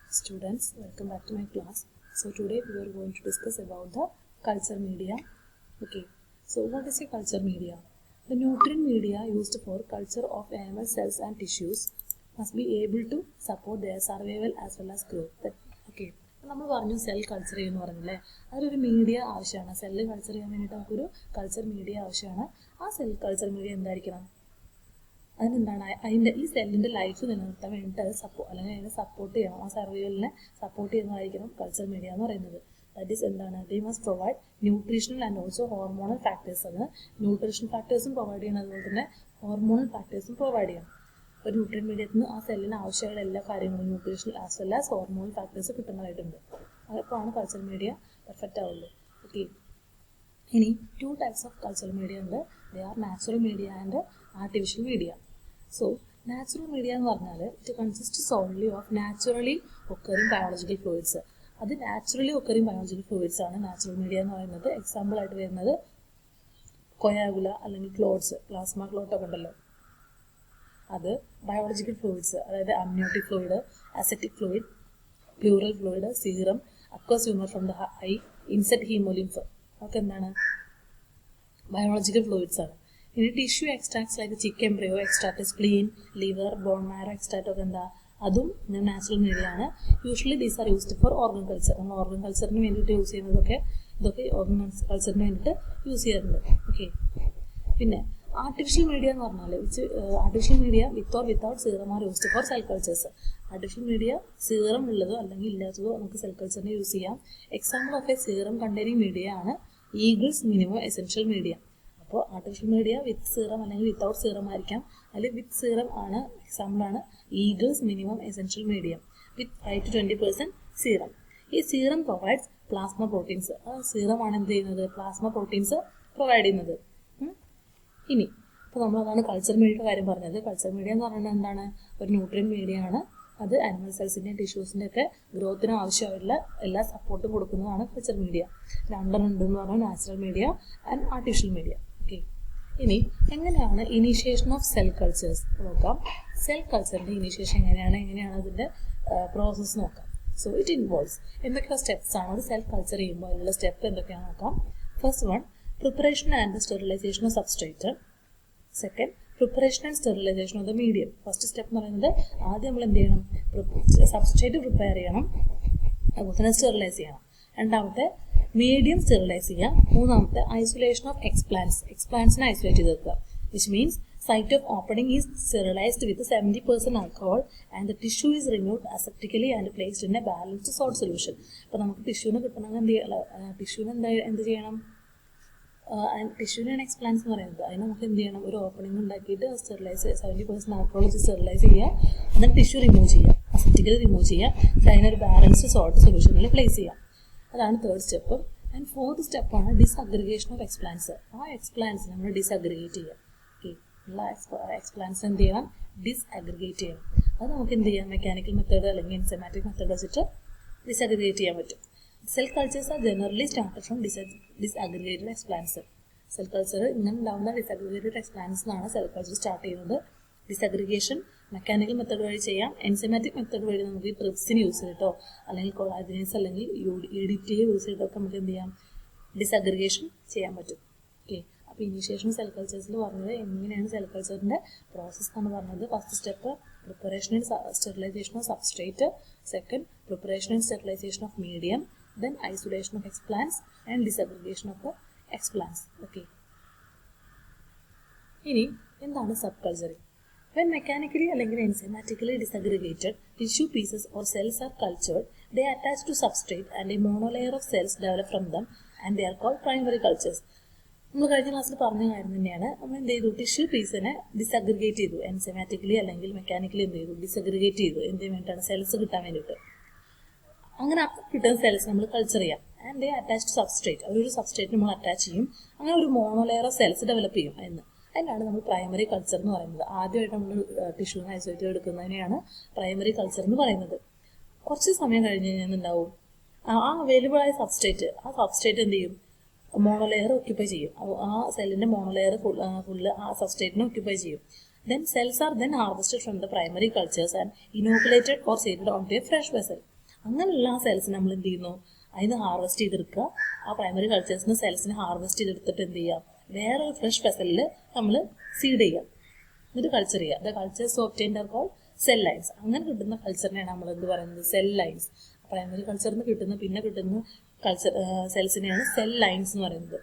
Students, welcome back to my class. So today we are going to discuss about the culture media. Okay, so what is a culture media? The nutrient media used for culture of animal cells and tissues must be able to support their survival as well as growth. Okay, നമ്മൾ പറഞ്ഞു cell culture ചെയ്യുമെന്ന് പറഞ്ഞില്ലേ, അതിലൊരു media ആവശ്യമാണ്. Cell culture ചെയ്യാൻ വേണ്ടിയിട്ട് നമുക്കൊരു culture media ആവശ്യമാണ്. ആ സെൽ കൾച്ചർ മീഡിയ എന്തായിരിക്കണം? അതിനെന്താണ്, അതിൻ്റെ ഈ സെല്ലിൻ്റെ ലൈഫ് നിലനിർത്താൻ വേണ്ടിയിട്ട് അത് അല്ലെങ്കിൽ അതിനെ സപ്പോർട്ട് ചെയ്യണം, ആ സർവൈവലിനെ സപ്പോർട്ട് ചെയ്യുന്നതായിരിക്കണം കൾച്ചർ മീഡിയ എന്ന് പറയുന്നത്. ദാറ്റ് ഈസ് എന്താണ്, they must provide nutritional and also hormonal factors. അത് ന്യൂട്രീഷൻ ഫാക്ടേഴ്സും പ്രൊവൈഡ് ചെയ്യണം, അതുപോലെ തന്നെ ഹോർമോണൽ ഫാക്ടേഴ്സും പ്രൊവൈഡ് ചെയ്യണം. ഒരു ന്യൂട്രിയൻ മീഡിയത്തിൽ നിന്ന് ആ സെല്ലിന് ആവശ്യമുള്ള എല്ലാ കാര്യങ്ങളും nutritional as well as hormonal factors കിട്ടുന്നതായിട്ടുണ്ട്. അപ്പോഴാണ് കൾച്ചർ മീഡിയ പെർഫെക്റ്റ് ആവുള്ളൂ. ഓക്കെ, ഇനി 2 types ഓഫ് കൾച്ചർ മീഡിയ ഉണ്ട്. They are natural media and artificial media. So natural media എന്ന് പറഞ്ഞാൽ it consist sonly of naturally occurring biological fluids. അത് naturally occurring biological fluids ആണ് natural media എന്ന് പറയുന്നത്. Example ആയിട്ട് വരുന്നത് കൊയാഗുല അല്ലെങ്കിൽ ക്ലോട്ട്സ്, പ്ലാസ്മ ക്ലോട്ടൊക്കെ ഉണ്ടല്ലോ, അത് ബയോളജിക്കൽ ഫ്ലൂയിഡ്സ്, അതായത് amniotic fluid, ascitic fluid, pleural fluid, serum, aqueous humour from the eye, insect haemolymph ഒക്കെ എന്താണ്, ബയോളജിക്കൽ ഫ്ലൂയിഡ്സ് ആണ്. ഇനി tissue extracts like chick embryo extract, spleen, liver, bone marrow extract ഒക്കെ എന്താ, അതും നാച്ചുറൽ മീഡിയ ആണ്. Usually these are used for organ culture. നമ്മൾ organ കൾച്ചറിന് വേണ്ടിയിട്ട് യൂസ് ചെയ്യുന്നതൊക്കെ ഇതൊക്കെ ഓർഗൻ കൾച്ചറിന് വേണ്ടിയിട്ട് യൂസ് ചെയ്യാറുണ്ട്. ഓക്കെ, പിന്നെ ആർട്ടിഫിഷ്യൽ മീഡിയ എന്ന് പറഞ്ഞാൽ artificial media with or without serum R used four cell cultures. Artificial media serum ഉള്ളതോ അല്ലെങ്കിൽ ഇല്ലാത്തതോ നമുക്ക് സെൽ കൾച്ചറിന് യൂസ് ചെയ്യാം. Example of A serum containing media ആണ് ഈഗിൾസ് മിനിമം എസെൻഷ്യൽ മീഡിയ. അപ്പോൾ ആർട്ടിഫിഷ്യൽ മീഡിയ വിത്ത് serum അല്ലെങ്കിൽ without serum ആയിരിക്കാം. അതിൽ വിത്ത് serum ആണ് എക്സാമ്പിളാണ് Eagles minimum essential media with 5 to 20% serum. ഈ സീറം പ്രൊവൈഡ്സ് പ്ലാസ്മ പ്രോട്ടീൻസ്. ആ സീറമാണ് എന്ത് ചെയ്യുന്നത്, പ്ലാസ്മ പ്രോട്ടീൻസ് പ്രൊവൈഡ് ചെയ്യുന്നത്. ഇനി ഇപ്പോൾ നമ്മളതാണ് കൾച്ചർ മീഡിയയുടെ കാര്യം പറഞ്ഞത്. കൾച്ചർ മീഡിയ എന്ന് പറയുന്നത് എന്താണ്, ഒരു ന്യൂട്രിയൻ മീഡിയ ആണ്. അത് ആനിമൽ സെൽസിൻ്റെയും ടിഷ്യൂസിൻ്റെ ഒക്കെ ഗ്രോത്തിന് ആവശ്യമായിട്ടുള്ള എല്ലാ സപ്പോർട്ടും കൊടുക്കുന്നതാണ് കൾച്ചർ മീഡിയ. രണ്ടെണ്ണം ഉണ്ടെന്ന് പറഞ്ഞാൽ natural media and artificial media. Okay, ഇനി എങ്ങനെയാണ് ഇനീഷ്യേഷൻ ഓഫ് സെൽ കൾച്ചേഴ്സ് നോക്കാം. സെൽ കൾച്ചറിൻ്റെ ഇനീഷ്യേഷൻ എങ്ങനെയാണ് അതിൻ്റെ പ്രോസസ്സ് നോക്കാം. സോ ഇറ്റ് ഇൻവോൾവ്സ് എന്തൊക്കെയാണ് സ്റ്റെപ്സ് ആണ് ഒരു സെൽ കൾച്ചർ ചെയ്യുമ്പോൾ അതിലുള്ള സ്റ്റെപ്പ് എന്തൊക്കെയാണെന്ന് നോക്കാം. First one, preparation and sterilization of substrate. Second, preparation and sterilization of the medium. First step എന്ന് പറയുന്നത് ആദ്യം നമ്മൾ എന്ത് ചെയ്യണം, സബ്സ്ട്രേറ്റ് പ്രിപ്പയർ ചെയ്യണം, അതുപോലെ തന്നെ സ്റ്റെറിലൈസ് ചെയ്യണം. രണ്ടാമത്തെ മീഡിയം സ്റ്റെറിലൈസ് ചെയ്യുക. മൂന്നാമത്തെ ഐസൊലേഷൻ ഓഫ് എക്സ്പ്ലാന്റ്സിനെ ഐസൊലേറ്റ് ചെയ്ത് വെക്കുക, which means site of opening is sterilized with 70% alcohol and the tissue is removed aseptically and placed in a balanced salt solution. അപ്പോൾ നമുക്ക് ടിഷ്യൂന് കിട്ടണമെങ്കിൽ എന്ത് ചെയ്യണം, ടിഷ്യൂവിനാണ് എക്സ്പ്ലാൻസ് എന്ന് പറയുന്നത്. അതിന് നമുക്ക് എന്ത് ചെയ്യണം, ഒരു ഓപ്പണിംഗ് ഉണ്ടാക്കിയിട്ട് സ്റ്റെറിലൈസ് 70% ആൽക്കഹോൾ വെച്ച് സ്റ്റെറിലൈസ് ചെയ്യുക, എന്നിട്ട് ടിഷ്യൂ റിമൂവ് ചെയ്യുക, അസെപ്റ്റിക്കലി റിമൂവ് ചെയ്യുക, അതിനൊരു ബാലൻസ്ഡ് സോൾട്ട് സൊല്യൂഷനിൽ പ്ലേസ് ചെയ്യുക. അതാണ് തേർഡ് സ്റ്റെപ്പ്. ആൻഡ് ഫോർത്ത് സ്റ്റെപ്പാണ് ഡിസ്അഗ്രിഗേഷൻ ഓഫ് എക്സ്പ്ലാൻസ്. ആ എക്സ്പ്ലാൻസ് നമ്മൾ ഡിസ്അഗ്രിഗേറ്റ് ചെയ്യുക. ഓക്കെ, ഉള്ള എക്സ്പ്ലാൻസ് എന്ത് ചെയ്യണം, ഡിസ്അഗ്രിഗേറ്റ് ചെയ്യണം. അത് നമുക്ക് എന്ത് ചെയ്യാം, മെക്കാനിക്കൽ മെത്തേഡ് അല്ലെങ്കിൽ എൻസൈമാറ്റിക് മെത്തേഡ് വെച്ചിട്ട് ഡിസ്അഗ്രിഗേറ്റ് ചെയ്യാൻ പറ്റും. Cell cultures are generally started from disaggregated explants. Cell culture ഇങ്ങനെ ഉണ്ടാകുന്ന ഡിസ്അഗ്രിഗേറ്റഡ് എക്സ്പ്ലാൻസ് എന്നാണ് സെൽ കൾച്ചർ സ്റ്റാർട്ട് ചെയ്യുന്നത്. ഡിസ്അഗ്രിഗേഷൻ മെക്കാനിക്കൽ മെത്തേഡ് വഴി ചെയ്യാം. എൻസൈമാറ്റിക് മെത്തേഡ് വഴി നമുക്ക് ഈ ട്രിപ്സിന് യൂസ് ചെയ്തിട്ടോ അല്ലെങ്കിൽ കൊളാജിനേസ് അല്ലെങ്കിൽ EDTA യൂസ് ചെയ്തിട്ടൊക്കെ നമുക്ക് എന്ത് ചെയ്യാം, ഡിസ്അഗ്രിഗേഷൻ ചെയ്യാൻ പറ്റും. ഓക്കെ, അപ്പോൾ ഇനീഷ്യേഷൻ സെൽ കൾച്ചേഴ്സിൽ പറഞ്ഞത് എങ്ങനെയാണ് സെൽ കൾച്ചറിൻ്റെ പ്രോസസ്സ് എന്നാണ് പറഞ്ഞത്. First step preparation and sterilisation of substrate. Second, preparation and sterilisation of medium. Then isolation of explants and disaggregation of the explants. Okay. ഇനി എന്താണ് സബ് കൾച്ചറിങ്? When mechanically അല്ലെങ്കിൽ enzymatically disaggregated tissue pieces or cells are cultured, they attach to substrate and a monolayer of cells develop from them and they are called primary cultures. നമ്മൾ കഴിഞ്ഞ ക്ലാസ്സിൽ പറഞ്ഞ കാര്യം തന്നെയാണ്. നമ്മൾ എന്ത് ചെയ്തു, ടിഷ്യൂ പീസിനെ ഡിസഗ്രിഗേറ്റ് ചെയ്തു, എൻസൈമാറ്റിക്കലി അല്ലെങ്കിൽ മെക്കാനിക്കലി എന്ത് ചെയ്തു, ഡിസഗ്രിഗേറ്റ് ചെയ്തു. എന്തിനു വേണ്ടിയിട്ടാണ്, സെൽസ് കിട്ടാൻ വേണ്ടിയിട്ട്. അങ്ങനെ കിട്ടുന്ന സെൽസ് നമ്മൾ കൾച്ചർ ചെയ്യാം. And they attach to substrate, അവരൊരു സബ്സ്ട്രേറ്റ് നമ്മൾ അറ്റാച്ച് ചെയ്യും. അങ്ങനെ ഒരു മോണോലെയർ ഓഫ് സെൽസ് ഡെവലപ്പ് ചെയ്യും. അതിനാണ് നമ്മൾ പ്രൈമറി കൾച്ചർ എന്ന് പറയുന്നത്. ആദ്യമായിട്ട് നമ്മൾ ടിഷ്യൂന്ന് ഐസൊലേറ്റ് എടുക്കുന്നതിനെയാണ് പ്രൈമറി കൾച്ചർ എന്ന് പറയുന്നത്. കുറച്ച് സമയം കഴിഞ്ഞ് കഴിഞ്ഞാൽ എന്താവും, ആ അവൈലബിൾ ആയ സബ്സ്ട്രേറ്റ്, ആ സബ്സ്ട്രേറ്റ് എന്ത് ചെയ്യും, മോണോലെയർ ഒക്യുപ്പൈ ചെയ്യും. ആ സെല്ലിൻ്റെ മോണോലെയർ ഫുള്ള് ആ സബ്സ്ട്രേറ്റിനെ ഒക്യുപ്പൈ ചെയ്യും. Then cells are then harvested from the primary cultures and inoculated or seeded onto a fresh vessel. അങ്ങനെയുള്ള ആ സെൽസ് നമ്മൾ എന്ത് ചെയ്യുന്നു, അതിന് ഹാർവെസ്റ്റ് ചെയ്തെടുക്കുക. ആ പ്രൈമറി കൾച്ചേഴ്സിന് സെൽസിനെ ഹാർവെസ്റ്റ് ചെയ്തെടുത്തിട്ട് എന്ത് ചെയ്യുക, വേറൊരു ഫ്രഷ് വെസലിൽ നമ്മൾ സീഡ് ചെയ്യുക, എന്നിട്ട് കൾച്ചർ ചെയ്യുക. The cultures obtained are called cell lines. അങ്ങനെ കിട്ടുന്ന കൾച്ചറിനെയാണ് നമ്മൾ എന്ത് പറയുന്നത്, സെൽ ലൈൻസ്. പ്രൈമറി കൾച്ചറിൽ നിന്ന് കിട്ടുന്ന കൾച്ചർ സെൽസിനെയാണ് സെൽ ലൈൻസ് എന്ന് പറയുന്നത്.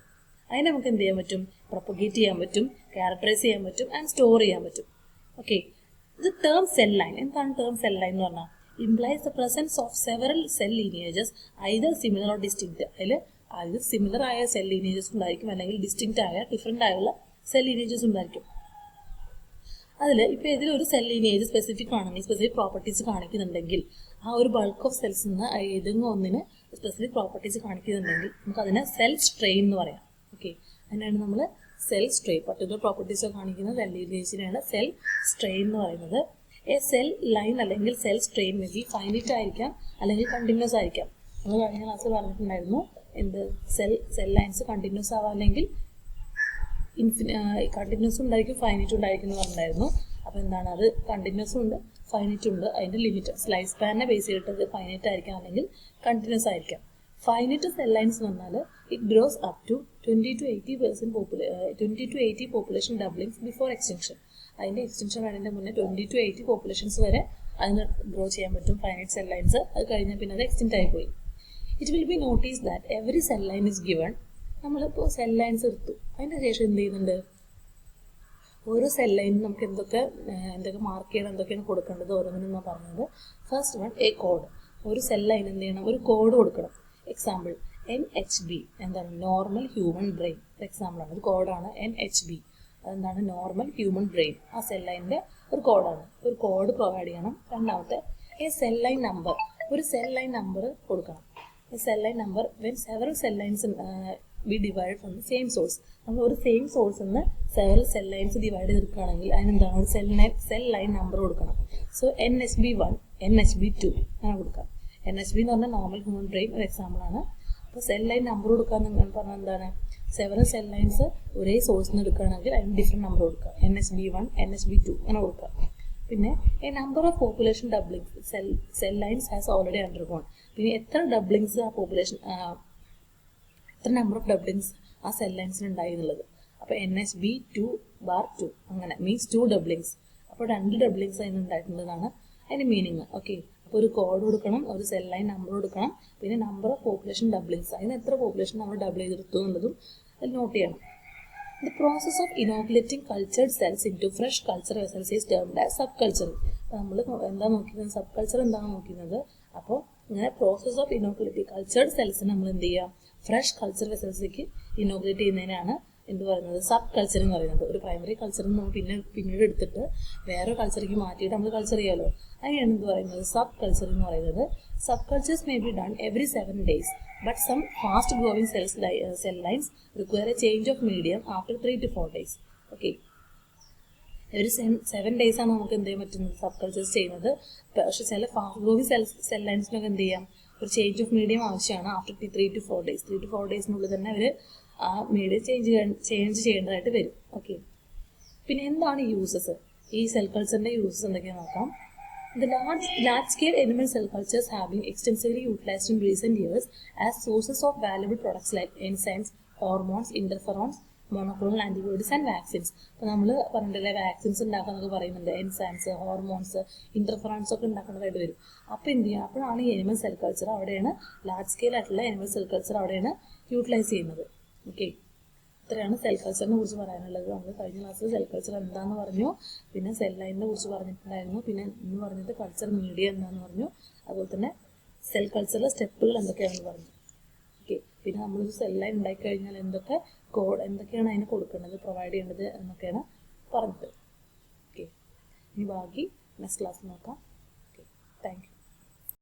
അതിനെ നമുക്ക് എന്ത് ചെയ്യാൻ പറ്റും, പ്രൊപ്പഗേറ്റ് ചെയ്യാൻ പറ്റും, ക്യാരക്ടറൈസ് ചെയ്യാൻ പറ്റും ആൻഡ് സ്റ്റോർ ചെയ്യാൻ പറ്റും. ഓക്കെ, ഇത് ടേം സെൽ ലൈൻ. എന്താണ് ടേം സെൽ ലൈൻ എന്ന് പറഞ്ഞാൽ? Implies the presence of several cell lineages either similar or distinct. അതിൽ സിമിലർ ആയ സെൽ ലീനിയേജസ് ഉണ്ടായിരിക്കും, അല്ലെങ്കിൽ ഡിസ്റ്റിങ്ക്റ്റ് ആയ ഡിഫറെൻ്റ് ആയുള്ള സെൽ ലീനിയേജസ് ഉണ്ടായിരിക്കും. അതിൽ ഇപ്പോൾ ഏതൊരു സെൽ ലീനിയേജ് സ്പെസിഫിക് ആണെങ്കിൽ, സ്പെസിഫിക് പ്രോപ്പർട്ടീസ് കാണിക്കുന്നുണ്ടെങ്കിൽ, ആ ഒരു ബൾക്ക് ഓഫ് സെൽസ് നിന്ന് ഏതെങ്കിലും ഒന്നിന് സ്പെസിഫിക് പ്രോപ്പർട്ടീസ് കാണിക്കുന്നുണ്ടെങ്കിൽ നമുക്ക് അതിനെ സെൽ സ്ട്രെയിൻ എന്ന് പറയാം. ഓക്കെ, അതിനാണ് നമ്മൾ സെൽ സ്ട്രെയിൻ, പർട്ടിക്കുലർ പ്രോപ്പർട്ടീസ് കാണിക്കുന്ന സെൽ ലീനിയേജിനെയാണ് സെൽ സ്ട്രെയിൻ എന്ന് പറയുന്നത്. എ സെൽ ലൈൻ അല്ലെങ്കിൽ cell strain may be finite ആയിരിക്കാം, അല്ലെങ്കിൽ കണ്ടിന്യൂസ് ആയിരിക്കാം. നമ്മൾ കഴിഞ്ഞ ക്ലാസ്സിൽ പറഞ്ഞിട്ടുണ്ടായിരുന്നു, എന്ത് സെൽ ലൈൻസ് കണ്ടിന്യൂസ് ആവാം, അല്ലെങ്കിൽ കണ്ടിന്യൂസ് ഉണ്ടായിരിക്കും, ഫൈനൈറ്റ് ഉണ്ടായിരിക്കും എന്ന് പറഞ്ഞിട്ടുണ്ടായിരുന്നു. അപ്പോൾ എന്താണ്, അത് കണ്ടിന്യൂസും ഉണ്ട്, ഫൈനൈറ്റ് ഉണ്ട്. അതിൻ്റെ ലിമിറ്റ് ലൈഫ് സ്പാനിനെ ബേസ് ചെയ്തിട്ട് ഫൈനൈറ്റ് ആയിരിക്കാം, അല്ലെങ്കിൽ കണ്ടിന്യൂസ് ആയിരിക്കാം. ഫൈനൈറ്റ് സെൽ ലൈൻസ് എന്ന് പറഞ്ഞാൽ it grows up to 20 to 80 population doublings before extension. അതിൻ്റെ എക്സ്റ്റൻഷൻ വരുന്നതിൻ്റെ മുന്നേ 20 to 80 പോപ്പുലേഷൻസ് വരെ അതിന് ഗ്രോ ചെയ്യാൻ പറ്റും ഫൈനൈറ്റ് സെൽ ലൈൻസ്. അത് കഴിഞ്ഞാൽ പിന്നെ അത് എക്സ്റ്റെൻറ്റ് ആയിപ്പോയി. It will be notice that every cell line is given. നമ്മളിപ്പോൾ സെൽ ലൈൻസ് എടുത്തു, അതിൻ്റെ ശേഷം എന്ത് ചെയ്യുന്നുണ്ട്, ഓരോ സെൽ ലൈനും നമുക്ക് എന്തൊക്കെ മാർക്ക് ചെയ്യണം, എന്തൊക്കെയാണ് കൊടുക്കേണ്ടത് ഓരോന്നിനും പറഞ്ഞത്. First one, A code. ഒരു സെൽ ലൈൻ എന്ത് ചെയ്യണം, ഒരു കോഡ് കൊടുക്കണം. എക്സാമ്പിൾ NHB എന്താണ്, നോർമൽ ഹ്യൂമൻ ബ്രെയിൻ. എക്സാമ്പിളാണ്, ഒരു കോഡാണ് NHB. അതെന്താണ്, നോർമൽ ഹ്യൂമൻ ബ്രെയിൻ. ആ സെൽ ലൈനിൻ്റെ ഒരു കോഡാണ്, ഒരു കോഡ് പ്രൊവൈഡ് ചെയ്യണം. രണ്ടാമത്തെ, എ സെൽ ലൈൻ നമ്പർ. ഒരു സെൽ ലൈൻ നമ്പർ കൊടുക്കണം. Cell line number when several cell lines B divide from the same source. നമ്മൾ ഒരു സെയിം സോഴ്സിൽ നിന്ന് സെവറൽ സെൽ ലൈൻസ് ഡിവൈഡ് ചെയ്തെടുക്കുകയാണെങ്കിൽ അതിനെന്താണ്, ഒരു സെൽ ലൈൻ നമ്പർ കൊടുക്കണം. സോ NHB1, NHB2 അങ്ങനെ കൊടുക്കാം. NHB എന്ന് പറഞ്ഞാൽ നോർമൽ ഹ്യൂമൻ ബ്രെയിൻ ഒരു എക്സാമ്പിളാണ്. അപ്പോൾ സെൽ ലൈൻ നമ്പർ കൊടുക്കാന്ന് പറഞ്ഞാൽ എന്താണ്, സെവറൽ സെൽ ലൈൻസ് ഒരേ സോഴ്സിൽ നിന്ന് എടുക്കുകയാണെങ്കിൽ അതിന് ഡിഫറെൻറ്റ് നമ്പർ കൊടുക്കുക. NHB1, NHB2 അങ്ങനെ കൊടുക്കുക. പിന്നെ A number of population doublings cell lines has already undergone. പിന്നെ എത്ര ഡബ്ലിങ്സ് ആ പോപ്പുലേഷൻ, എത്ര നമ്പർ ഓഫ് ഡബ്ലിങ്സ് ആ സെൽ ലൈൻസിന് ഉണ്ടായി എന്നുള്ളത്. അപ്പോൾ NHB2/2 അങ്ങനെ മീൻസ് 2 ഡബ്ലിങ്സ്. അപ്പോൾ 2 ഡബ്ലിങ്സ് അതിന് ഉണ്ടായിട്ടുള്ളതാണ് അതിൻ്റെ മീനിങ്. ഓക്കെ, അപ്പോൾ ഒരു കോഡ് കൊടുക്കണം, ഒരു സെൽ ലൈൻ നമ്പർ കൊടുക്കണം, പിന്നെ നമ്പർ ഓഫ് പോപ്പുലേഷൻ ഡബ്ലിങ്സ്, അതിന് എത്ര പോപ്പുലേഷൻ നമ്മൾ ഡബിൾ ചെയ്തെടുത്തു എന്നുള്ളതും അതിൽ നോട്ട് ചെയ്യണം. The process of inoculating cultured cells into fresh culture vessels is termed as subculture. അപ്പോൾ നമ്മൾ എന്താ നോക്കുന്നത്, സബ് കൾച്ചർ എന്താണ് നോക്കുന്നത്. അപ്പോൾ ഇങ്ങനെ പ്രോസസ് ഓഫ് ഇനോക്കുലേറ്റ് കൾച്ചേർഡ് സെൽസിന് നമ്മൾ എന്ത് ചെയ്യുക, ഫ്രഷ് കൾച്ചർ വെസൽസിലേക്ക് ഇനോക്കുലേറ്റ് ചെയ്യുന്നതിനാണ് എന്ത് പറയുന്നത്, സബ് കൾച്ചർ എന്ന് പറയുന്നത്. ഒരു പ്രൈമറി കൾച്ചറിൽ നമ്മൾ പിന്നീട് എടുത്തിട്ട് വേറെ കൾച്ചറിലേക്ക് മാറ്റിയിട്ട് നമ്മൾ കൾച്ചർ ചെയ്യാമല്ലോ, അതിനാണ് എന്ത് പറയുന്നത്, സബ് കൾച്ചർ എന്ന് പറയുന്നത്. Sub cultures may be done every 7 days, but some fast growing cell lines require a change of medium after 3 to 4 days. Okay, ഒരു 7 days ആണ് നമുക്ക് എന്ത് ചെയ്യാൻ പറ്റുന്നത്, സബ് കൾച്ചേഴ്സ് ചെയ്യുന്നത്. പക്ഷേ ചില ഫാസ്റ്റ് ഗ്രോവിങ് സെൽ ലൈൻസിനൊക്കെ എന്ത് ചെയ്യാം, ഒരു ചേഞ്ച് ഓഫ് മീഡിയം ആവശ്യമാണ്. ആഫ്റ്റർ 3 to 4 days, 3 to 4 daysനുള്ളിൽ തന്നെ അവർ ആ മീഡിയം ചേഞ്ച് ചെയ്യേണ്ടതായിട്ട് വരും. ഓക്കെ, പിന്നെ എന്താണ് യൂസസ്, ഈ സെൽ കൾച്ചറിൻ്റെ യൂസസ് എന്തൊക്കെയാണെന്ന് നോക്കാം. The large-scale animal cell cultures have been extensively utilized in recent years as sources of valuable products like enzymes, hormones, interferons, monoclonal antibodies and vaccines. അപ്പോൾ നമ്മൾ പറഞ്ഞിട്ടില്ലേ, വാക്സിൻസ് ഉണ്ടാക്കാന്നൊക്കെ പറയുന്നുണ്ട്, എൻസൈംസ്, ഹോർമോൺസ്, ഇന്റർഫെറോൺസ് ഒക്കെ ഉണ്ടാക്കുന്നതായിട്ട് വരും. അപ്പോൾ എന്ത് ചെയ്യുക, അപ്പോഴാണ് ഈ എനിമൽ സെൽ കൾച്ചർ അവിടെയാണ്, ലാർജ് സ്കെയിൽ ആയിട്ടുള്ള എനിമൽ സെൽ കൾച്ചർ അവിടെയാണ് യൂട്ടിലൈസ് ചെയ്യുന്നത്. ഓക്കെ, ഇത്രയാണ് സെൽ കൾച്ചറിനെ കുറിച്ച് പറയാനുള്ളത്. നമ്മൾ കഴിഞ്ഞ ക്ലാസ്സിൽ സെൽ കൾച്ചർ എന്താണെന്ന് പറഞ്ഞു, പിന്നെ സെൽ ലൈനിനെ കുറിച്ച് പറഞ്ഞിട്ടുണ്ടായിരുന്നു, പിന്നെ ഇന്ന് പറഞ്ഞത് കൾച്ചർ മീഡിയ എന്താണെന്ന് പറഞ്ഞു, അതുപോലെ തന്നെ സെൽ കൾച്ചറിലെ സ്റ്റെപ്പുകൾ എന്തൊക്കെയാണെന്ന് പറഞ്ഞു. ഓക്കെ, പിന്നെ നമ്മളൊരു സെൽ ലൈൻ ഉണ്ടായിക്കഴിഞ്ഞാൽ എന്തൊക്കെയാണ് അതിന് കൊടുക്കേണ്ടത്, പ്രൊവൈഡ് ചെയ്യേണ്ടത് എന്നൊക്കെയാണ് പറഞ്ഞത്. ഓക്കെ, ഇനി ബാക്കി നെക്സ്റ്റ് ക്ലാസ്സിൽ നോക്കാം. Okay, thank you.